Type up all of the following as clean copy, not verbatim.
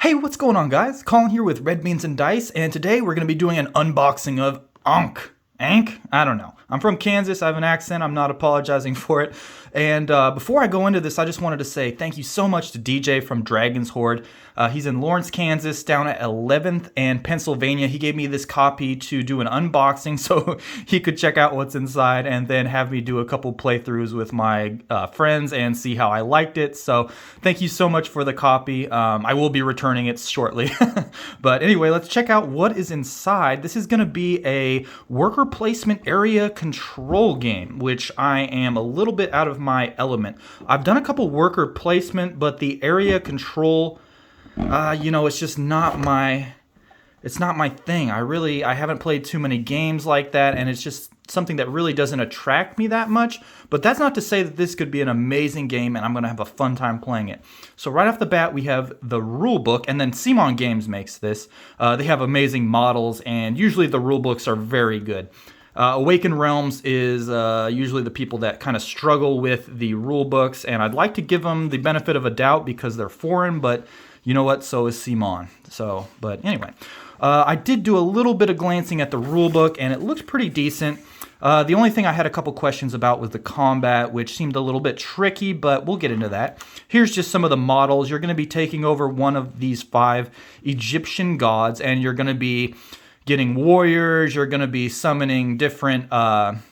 Hey, what's going on, guys? Colin here with Red Beans and Dice, and today we're going to be doing an unboxing of ANKH. ANKH? I don't know. I'm from Kansas. I have an accent. I'm not apologizing for it. And before I go into this, I just wanted to say thank you so much to DJ from Dragon's Horde. He's in Lawrence, Kansas, down at 11th and Pennsylvania. He gave me this copy to do an unboxing so he could check out what's inside and then have me do a couple playthroughs with my friends and see how I liked it. So thank you so much for the copy. I will be returning it shortly. But anyway, let's check out what is inside. This is going to be a worker placement area control game, which I am a little bit out of my element. I've done a couple worker placement, but the area control, it's just not my thing. I haven't played too many games like that, and it's just something that really doesn't attract me that much. But that's not to say that this could be an amazing game and I'm going to have a fun time playing it. So right off the bat, we have the rule book, and then Simon Games makes this. They have amazing models, and usually the rule books are very good. Awakened Realms is usually the people that kind of struggle with the rule books, and I'd like to give them the benefit of a doubt because they're foreign, but you know what, so is Simon. But anyway, I did do a little bit of glancing at the rule book, and it looks pretty decent. The only thing I had a couple questions about was the combat, which seemed a little bit tricky, but we'll get into that. Here's just some of the models. You're going to be taking over one of these 5 Egyptian gods, and you're going to be getting warriors. You're going to be summoning different, not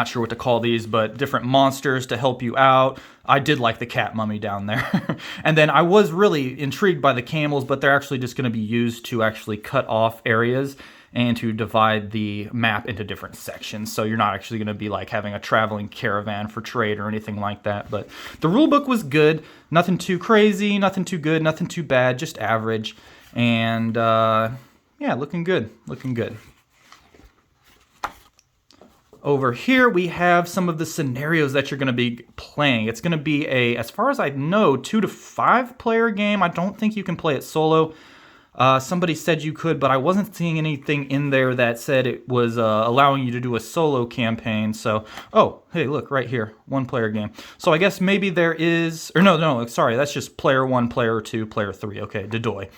sure what to call these, but different monsters to help you out. I did like the cat mummy down there. And then I was really intrigued by the camels, but they're actually just going to be used to actually cut off areas and to divide the map into different sections. So you're not actually going to be like having a traveling caravan for trade or anything like that. But the rule book was good. Nothing too crazy, nothing too good, nothing too bad, just average. And yeah, looking good, looking good. Over here, we have some of the scenarios that you're going to be playing. It's going to be as far as I know, 2 to 5 player game. I don't think you can play it solo. Somebody said you could, but I wasn't seeing anything in there that said it was allowing you to do a solo campaign. So, oh, hey, look, right here, 1 player game. So I guess maybe there is, or no, sorry, that's just player 1, player 2, player 3. Okay, Dedoy.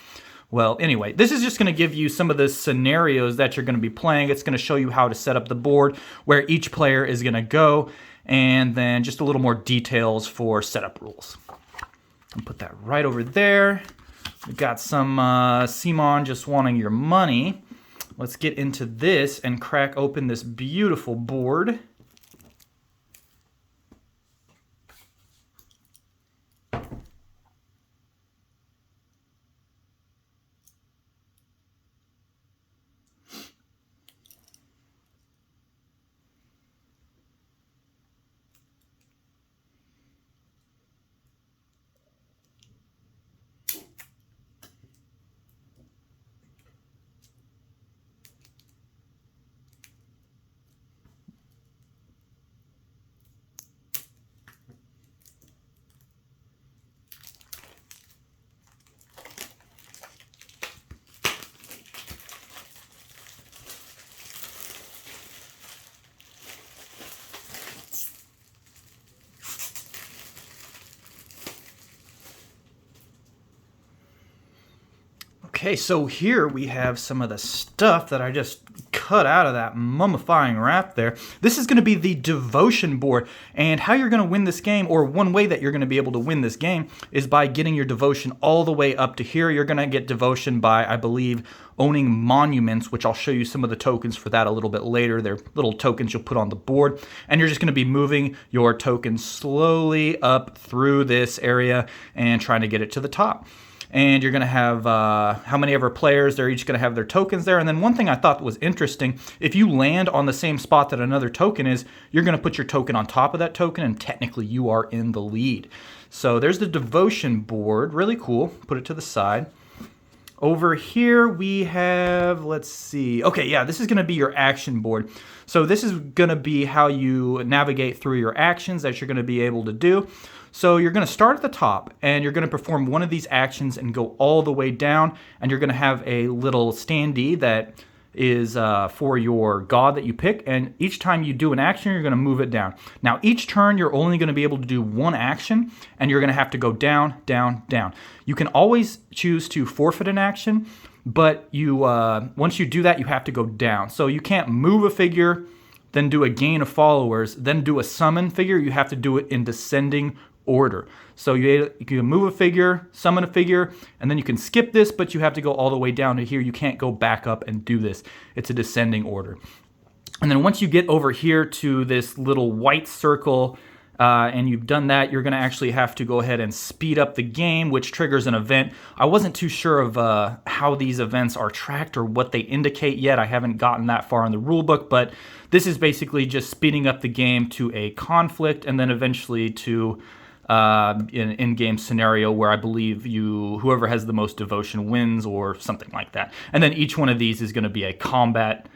Well, anyway, this is just going to give you some of the scenarios that you're going to be playing. It's going to show you how to set up the board, where each player is going to go, and then just a little more details for setup rules. I'll put that right over there. We've got some Simon just wanting your money. Let's get into this and crack open this beautiful board. Okay, so here we have some of the stuff that I just cut out of that mummifying wrap there. This is going to be the devotion board, and how you're going to win this game, or one way that you're going to be able to win this game, is by getting your devotion all the way up to here. You're going to get devotion by, I believe, owning monuments, which I'll show you some of the tokens for that a little bit later. They're little tokens you'll put on the board, and you're just going to be moving your tokens slowly up through this area and trying to get it to the top. And you're going to have how many ever players, they're each going to have their tokens there. And then one thing I thought was interesting, if you land on the same spot that another token is, you're going to put your token on top of that token, and technically you are in the lead. So there's the devotion board, really cool. Put it to the side. Over here we have, let's see. Okay, yeah, this is going to be your action board. So this is going to be how you navigate through your actions that you're going to be able to do. So you're going to start at the top, and you're going to perform one of these actions and go all the way down, and you're going to have a little standee that is for your god that you pick, and each time you do an action, you're going to move it down. Now, each turn, you're only going to be able to do one action, and you're going to have to go down, down, down. You can always choose to forfeit an action, but you once you do that, you have to go down. So you can't move a figure, then do a gain of followers, then do a summon figure. You have to do it in descending order. So you can move a figure, summon a figure, and then you can skip this, but you have to go all the way down to here. You can't go back up and do this. It's a descending order. And then once you get over here to this little white circle, and you've done that, you're going to actually have to go ahead and speed up the game, which triggers an event. I wasn't too sure of how these events are tracked or what they indicate yet. I haven't gotten that far in the rulebook, but this is basically just speeding up the game to a conflict, and then eventually to an in-game scenario where I believe whoever has the most devotion wins or something like that. And then each one of these is going to be a combat.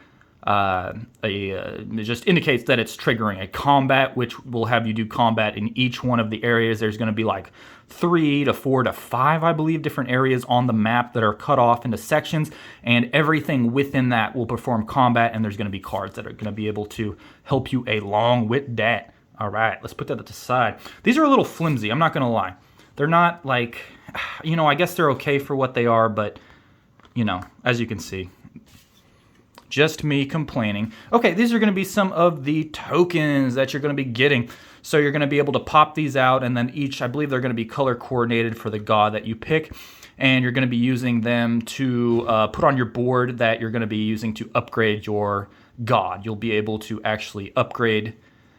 It just indicates that it's triggering a combat, which will have you do combat in each one of the areas. There's going to be like 3 to 4 to 5, I believe, different areas on the map that are cut off into sections, and everything within that will perform combat, and there's going to be cards that are going to be able to help you along with that. All right, let's put that to the side. These are a little flimsy, I'm not going to lie. They're not like, I guess they're okay for what they are, but, as you can see, just me complaining. Okay, these are going to be some of the tokens that you're going to be getting. So you're going to be able to pop these out, and then I believe they're going to be color coordinated for the god that you pick. And you're going to be using them to put on your board that you're going to be using to upgrade your god. You'll be able to actually upgrade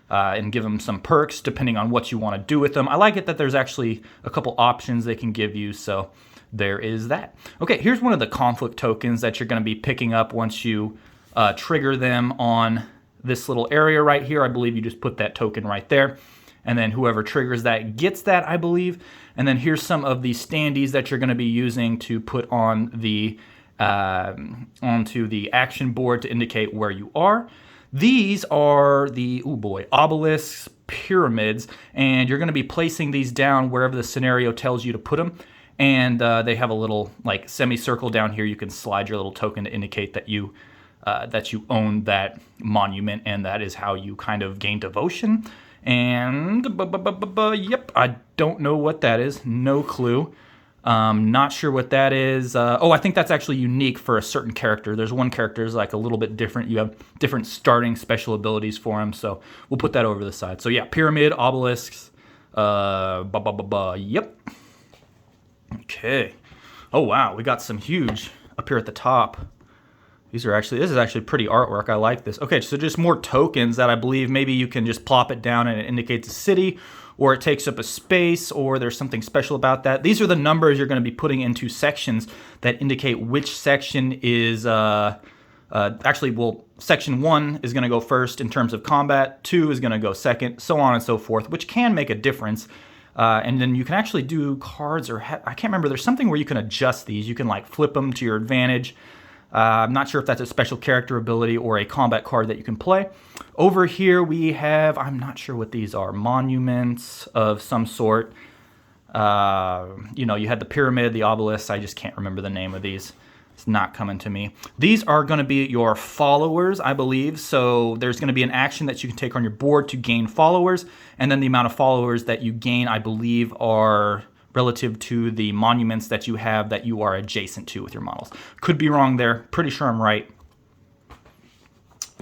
and give them some perks depending on what you want to do with them. I like it that there's actually a couple options they can give you, so there is that. Okay, here's one of the conflict tokens that you're going to be picking up once you trigger them on this little area right here. I believe you just put that token right there, and then whoever triggers that gets that, I believe. And then here's some of the standees that you're going to be using to put on the onto the action board to indicate where you are. These are the, obelisks, pyramids, and you're going to be placing these down wherever the scenario tells you to put them. And they have a little like semicircle down here. You can slide your little token to indicate that you own that monument, and that is how you kind of gain devotion. And yep, I don't know what that is. No clue. Not sure what that is. I think that's actually unique for a certain character. There's one character is like a little bit different. You have different starting special abilities for him, so we'll put that over to the side. So yeah, pyramid, obelisks. Yep. Okay. Oh wow, we got some huge up here at the top. This is actually pretty artwork. I like this. Okay, so just more tokens that I believe maybe you can just plop it down and it indicates a city, or it takes up a space, or there's something special about that. These are the numbers you're going to be putting into sections that indicate which section is, section 1 is going to go first in terms of combat, 2 is going to go second, so on and so forth, which can make a difference. And then you can actually do cards, or I can't remember, there's something where you can adjust these. You can like flip them to your advantage. I'm not sure if that's a special character ability or a combat card that you can play. Over here we have, I'm not sure what these are, monuments of some sort. You had the pyramid, the obelisk. I just can't remember the name of these. It's not coming to me. These are going to be your followers, I believe. So there's going to be an action that you can take on your board to gain followers. And then the amount of followers that you gain, I believe, are relative to the monuments that you have that you are adjacent to with your models. Could be wrong there. Pretty sure I'm right.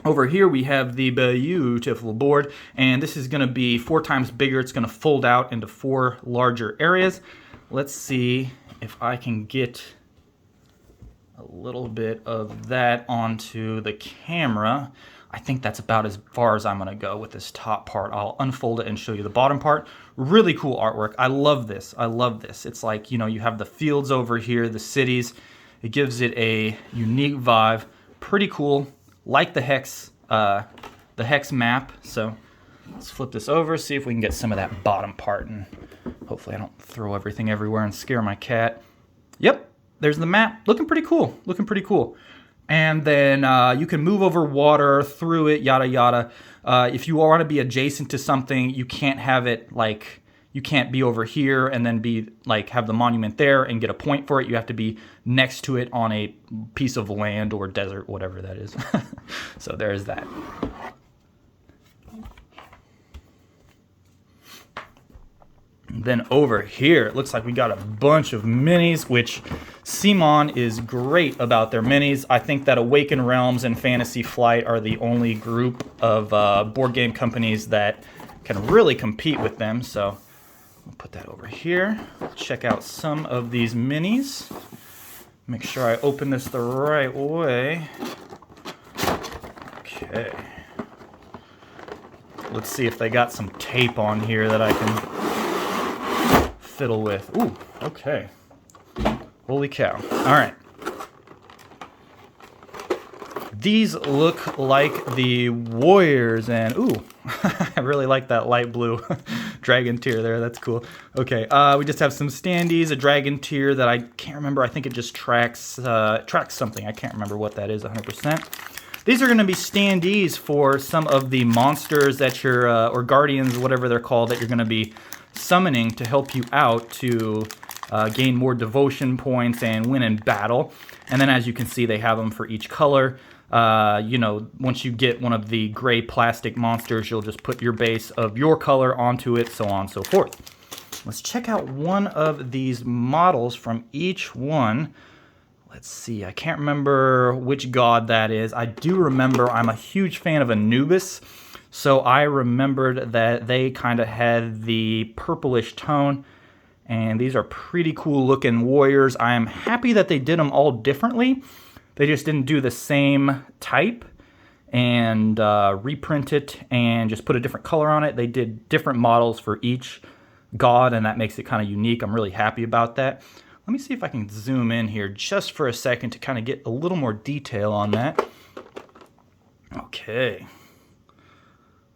Over here we have the beautiful board, and this is going to be 4 times bigger. It's going to fold out into 4 larger areas. Let's see if I can get a little bit of that onto the camera. I think that's about as far as I'm going to go with this top part. I'll unfold it and show you the bottom part. Really cool artwork. I love this. I love this. It's like, you have the fields over here, the cities. It gives it a unique vibe. Pretty cool. Like the hex map. So let's flip this over, see if we can get some of that bottom part, and hopefully I don't throw everything everywhere and scare my cat. Yep, there's the map. Looking pretty cool. Looking pretty cool. And then you can move over water, through it, yada yada. If you want to be adjacent to something, you can't have it like, you can't be over here and then be like have the monument there and get a point for it. You have to be next to it on a piece of land or desert, whatever that is. So there's that. Then over here, it looks like we got a bunch of minis, which CMON is great about their minis. I think that Awaken Realms and Fantasy Flight are the only group of board game companies that can really compete with them. So I'll put that over here. Check out some of these minis. Make sure I open this the right way. Okay. Let's see if they got some tape on here that I can fiddle with. Ooh, okay. Holy cow. All right. These look like the warriors, and ooh, I really like that light blue dragon tier there. That's cool. Okay, we just have some standees, a dragon tier that I can't remember. I think it just tracks something. I can't remember what that is 100%. These are going to be standees for some of the monsters that you're, or guardians, whatever they're called, that you're going to be summoning to help you out to gain more devotion points and win in battle. And then as you can see, they have them for each color. You know, once you get one of the gray plastic monsters, you'll just put your base of your color onto it, so on and so forth. Let's check out one of these models from each one. Let's see, I can't remember which god that is. I do remember I'm a huge fan of Anubis, so I remembered that they kind of had the purplish tone, and these are pretty cool looking warriors. I am happy that they did them all differently. They just didn't do the same type and reprint it and just put a different color on it. They did different models for each god, and that makes it kind of unique. I'm really happy about that. Let me see if I can zoom in here just for a second to kind of get a little more detail on that. Okay.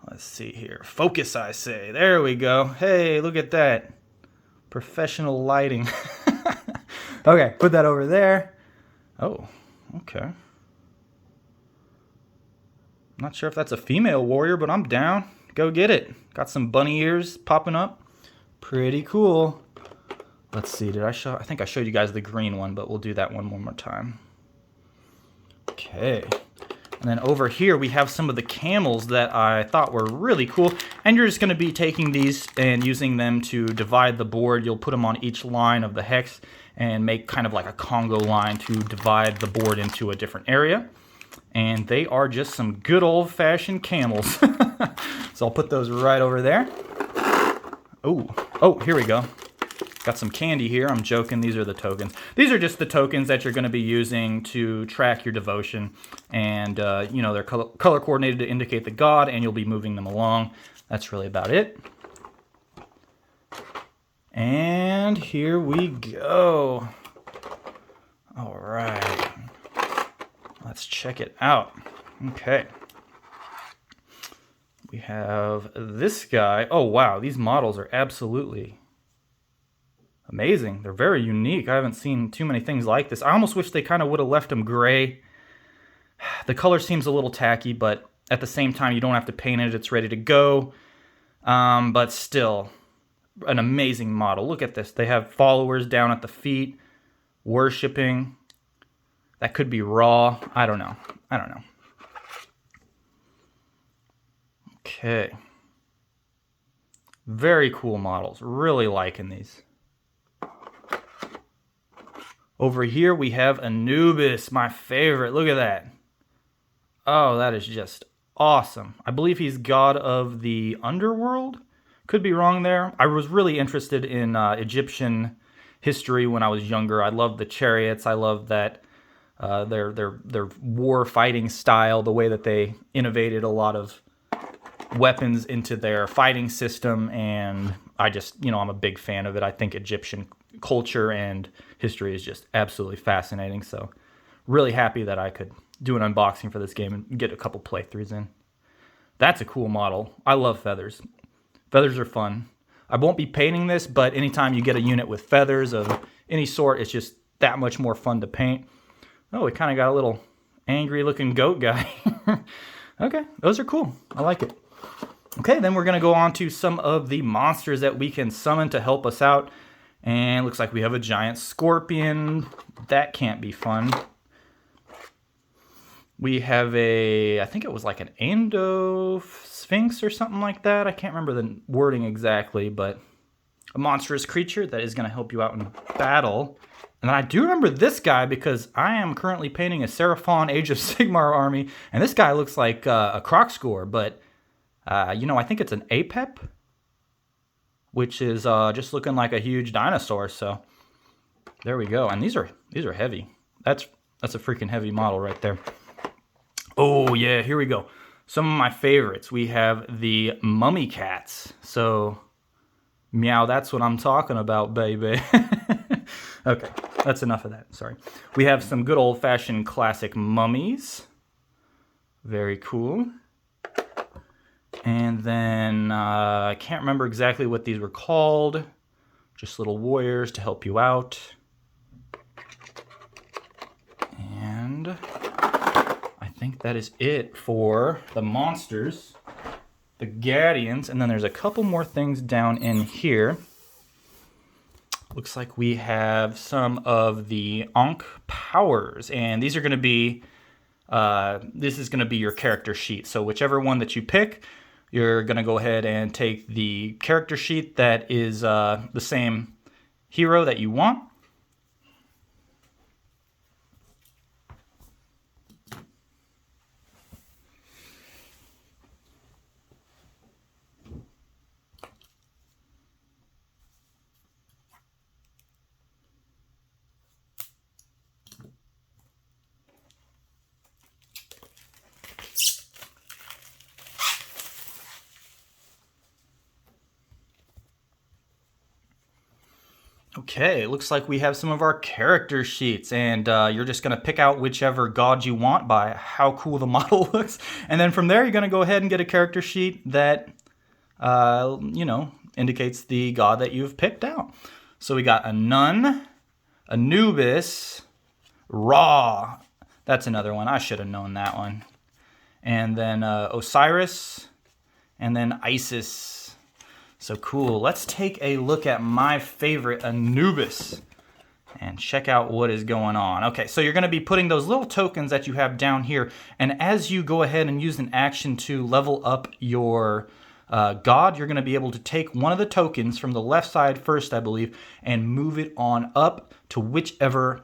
Let's see here. Focus, I say. There we go. Hey, look at that. Professional lighting. Okay, put that over there. Oh, okay. Not sure if that's a female warrior, but I'm down. Go get it. Got some bunny ears popping up. Pretty cool. Let's see, did I show? I think I showed you guys the green one, but we'll do that one more time. Okay. And then over here, we have some of the camels that I thought were really cool. And you're just going to be taking these and using them to divide the board. You'll put them on each line of the hex and make kind of like a Congo line to divide the board into a different area. And they are just some good old-fashioned camels. So I'll put those right over there. Oh, here we go. Got some candy here. I'm joking. These are the tokens. These are just the tokens that you're going to be using to track your devotion. And, you know, they're color coordinated to indicate the god, and you'll be moving them along. That's really about it. And here we go. All right. Let's check it out. Okay. We have this guy. Oh, wow. These models are absolutely amazing. They're very unique. I haven't seen too many things like this. I almost wish they kind of would have left them gray. The color seems a little tacky, but at the same time, you don't have to paint it. It's ready to go. But still, an amazing model. Look at this. They have followers down at the feet, worshiping. That could be Raw. I don't know. Okay. Very cool models. Really liking these. Over here we have Anubis, my favorite. Look at that. Oh, that is just awesome. I believe he's god of the underworld. Could be wrong there. I was really interested in Egyptian history when I was younger. I loved the chariots. I loved that their war fighting style, the way that they innovated a lot of weapons into their fighting system, and I just, you know, I'm a big fan of it. I think Egyptian culture and history is just absolutely fascinating, so really happy that I could do an unboxing for this game and get a couple playthroughs in. That's a cool model. I love feathers. Feathers are fun. I won't be painting this, but anytime you get a unit with feathers of any sort, it's just that much more fun to paint. Oh, we kind of got a little angry looking goat guy. Okay, those are cool. I like it. Okay, then we're going to go on to some of the monsters that we can summon to help us out. And looks like we have a giant scorpion. That can't be fun. We have I think it was like an Endo Sphinx or something like that. I can't remember the wording exactly, but a monstrous creature that is going to help you out in battle. And I do remember this guy because I am currently painting a Seraphon Age of Sigmar army, and this guy looks like a Crocscore, but I think it's an Apep, which is just looking like a huge dinosaur. So there we go. And these are heavy. That's a freaking heavy model right there. Oh yeah, here we go. Some of my favorites. We have the mummy cats. So meow, that's what I'm talking about, baby. Okay, that's enough of that. Sorry. We have some good old-fashioned classic mummies. Very cool. And then I can't remember exactly what these were called. Just little warriors to help you out. And I think that is it for the monsters, the Guardians, and then there's a couple more things down in here. Looks like we have some of the ANKH powers, and these are going to be, this is going to be your character sheet. So whichever one that you pick, you're going to go ahead and take the character sheet that is the same hero that you want. Okay, it looks like we have some of our character sheets, and you're just going to pick out whichever god you want by how cool the model looks. And then from there, you're going to go ahead and get a character sheet that, indicates the god that you've picked out. So we got a Nun, Anubis, Ra. That's another one. I should have known that one. And then Osiris, and then Isis. So cool. Let's take a look at my favorite, Anubis, and check out what is going on. Okay, so you're going to be putting those little tokens that you have down here, and as you go ahead and use an action to level up your god, you're going to be able to take one of the tokens from the left side first, I believe, and move it on up to whichever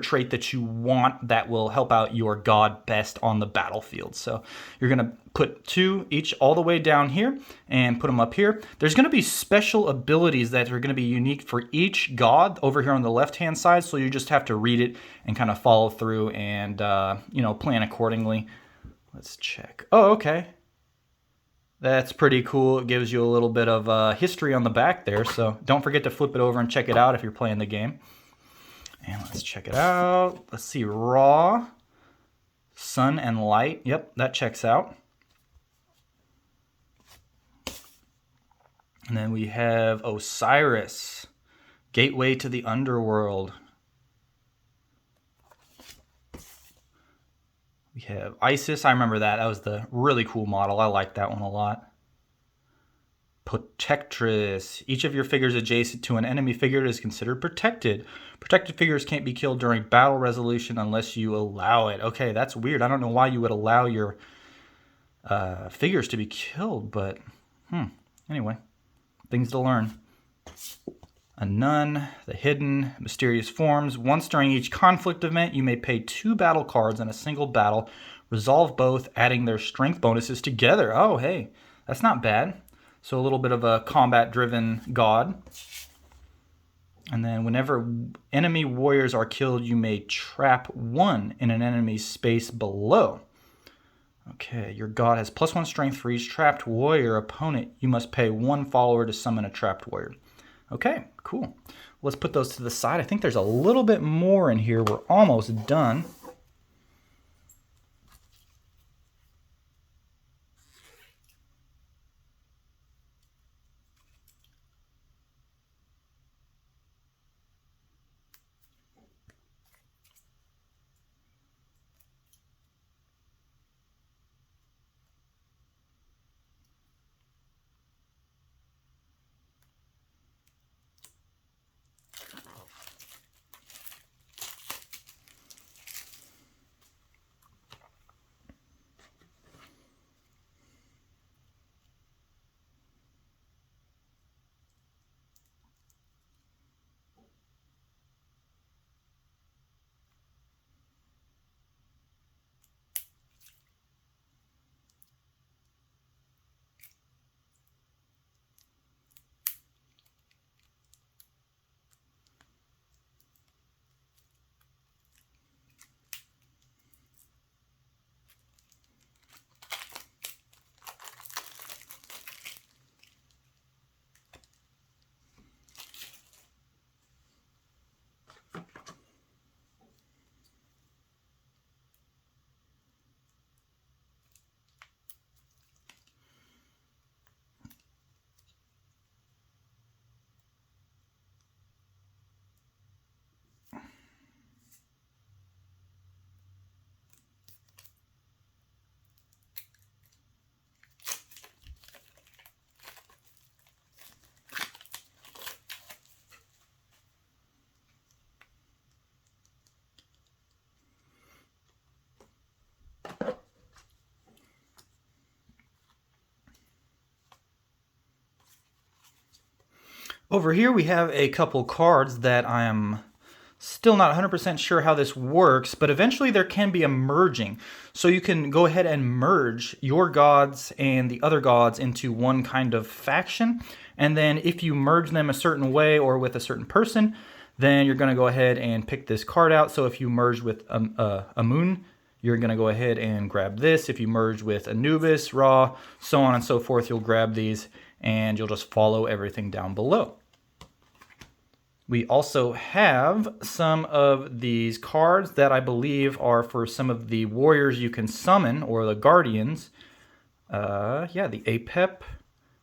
trait that you want that will help out your god best on the battlefield. So you're going to put two each all the way down here and put them up here. There's going to be special abilities that are going to be unique for each god over here on the left hand side, so you just have to read it and kind of follow through and plan accordingly. Let's check. Oh, okay. That's pretty cool. It gives you a little bit of history on the back there, so don't forget to flip it over and check it out if you're playing the game. And let's check it out. Let's see, Ra, Sun and Light. Yep, that checks out. And then we have Osiris, Gateway to the Underworld. We have Isis. I remember that. That was the really cool model. I like that one a lot. Protectress. Each of your figures adjacent to an enemy figure is considered protected. Protected figures can't be killed during battle resolution unless you allow it. Okay, that's weird. I don't know why you would allow your figures to be killed, but anyway, things to learn. A Nun, the hidden, mysterious forms. Once during each conflict event, you may pay 2 battle cards in a single battle. Resolve both, adding their strength bonuses together. Oh, hey, that's not bad. So a little bit of a combat-driven god. And then whenever enemy warriors are killed, you may trap 1 in an enemy's space below. Okay, your god has +1 strength for each trapped warrior opponent. You must pay 1 follower to summon a trapped warrior. Okay, cool. Let's put those to the side. I think there's a little bit more in here. We're almost done. Over here we have a couple cards that I am still not 100% sure how this works, but eventually there can be a merging. So you can go ahead and merge your gods and the other gods into one kind of faction. And then if you merge them a certain way or with a certain person, then you're going to go ahead and pick this card out. So if you merge with a moon, you're going to go ahead and grab this. If you merge with Anubis, Ra, so on and so forth, you'll grab these and you'll just follow everything down below. We also have some of these cards that I believe are for some of the warriors you can summon, or the guardians. Yeah, the APEP.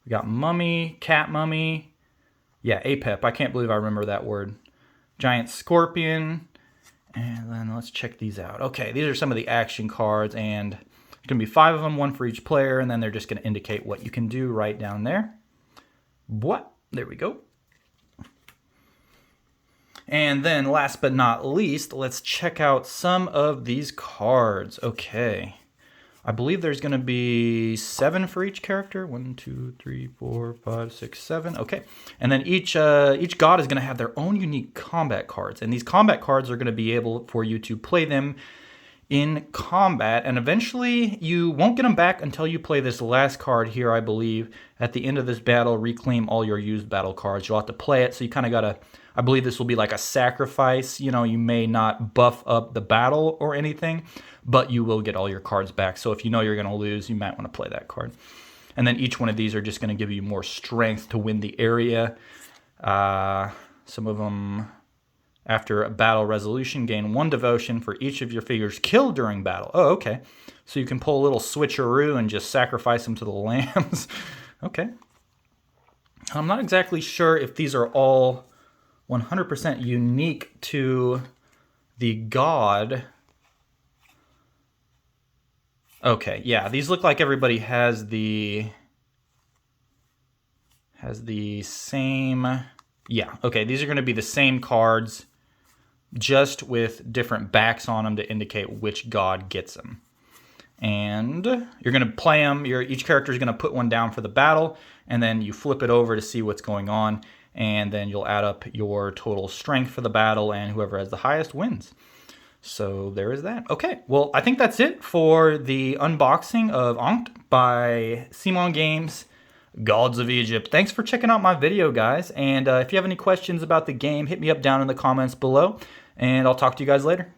We got Mummy, Cat Mummy. Yeah, APEP. I can't believe I remember that word. Giant Scorpion. And then let's check these out. Okay, these are some of the action cards, and there's going to be 5 of them, 1 for each player, and then they're just going to indicate what you can do right down there. What? There we go. And then last but not least, let's check out some of these cards. Okay. I believe there's going to be 7 for each character. 1, 2, 3, 4, 5, 6, 7. Okay. And then each god is going to have their own unique combat cards. And these combat cards are going to be able for you to play them in combat. And eventually you won't get them back until you play this last card here, I believe. At the end of this battle, reclaim all your used battle cards. You'll have to play it. So you kind of got to... I believe this will be like a sacrifice. You know, you may not buff up the battle or anything, but you will get all your cards back. So if you know you're going to lose, you might want to play that card. And then each one of these are just going to give you more strength to win the area. Some of them, after a battle resolution, gain 1 devotion for each of your figures killed during battle. Oh, okay. So you can pull a little switcheroo and just sacrifice them to the lambs. Okay. I'm not exactly sure if these are all 100% unique to the god. Okay, yeah, these look like everybody has the same. Yeah, okay, these are going to be the same cards, just with different backs on them to indicate which god gets them. And you're going to play them. Each character is going to put one down for the battle, and then you flip it over to see what's going on. And then you'll add up your total strength for the battle, and whoever has the highest wins. So there is that. Okay, well, I think that's it for the unboxing of ANKH by Simon Games, Gods of Egypt. Thanks for checking out my video, guys. And if you have any questions about the game, hit me up down in the comments below, and I'll talk to you guys later.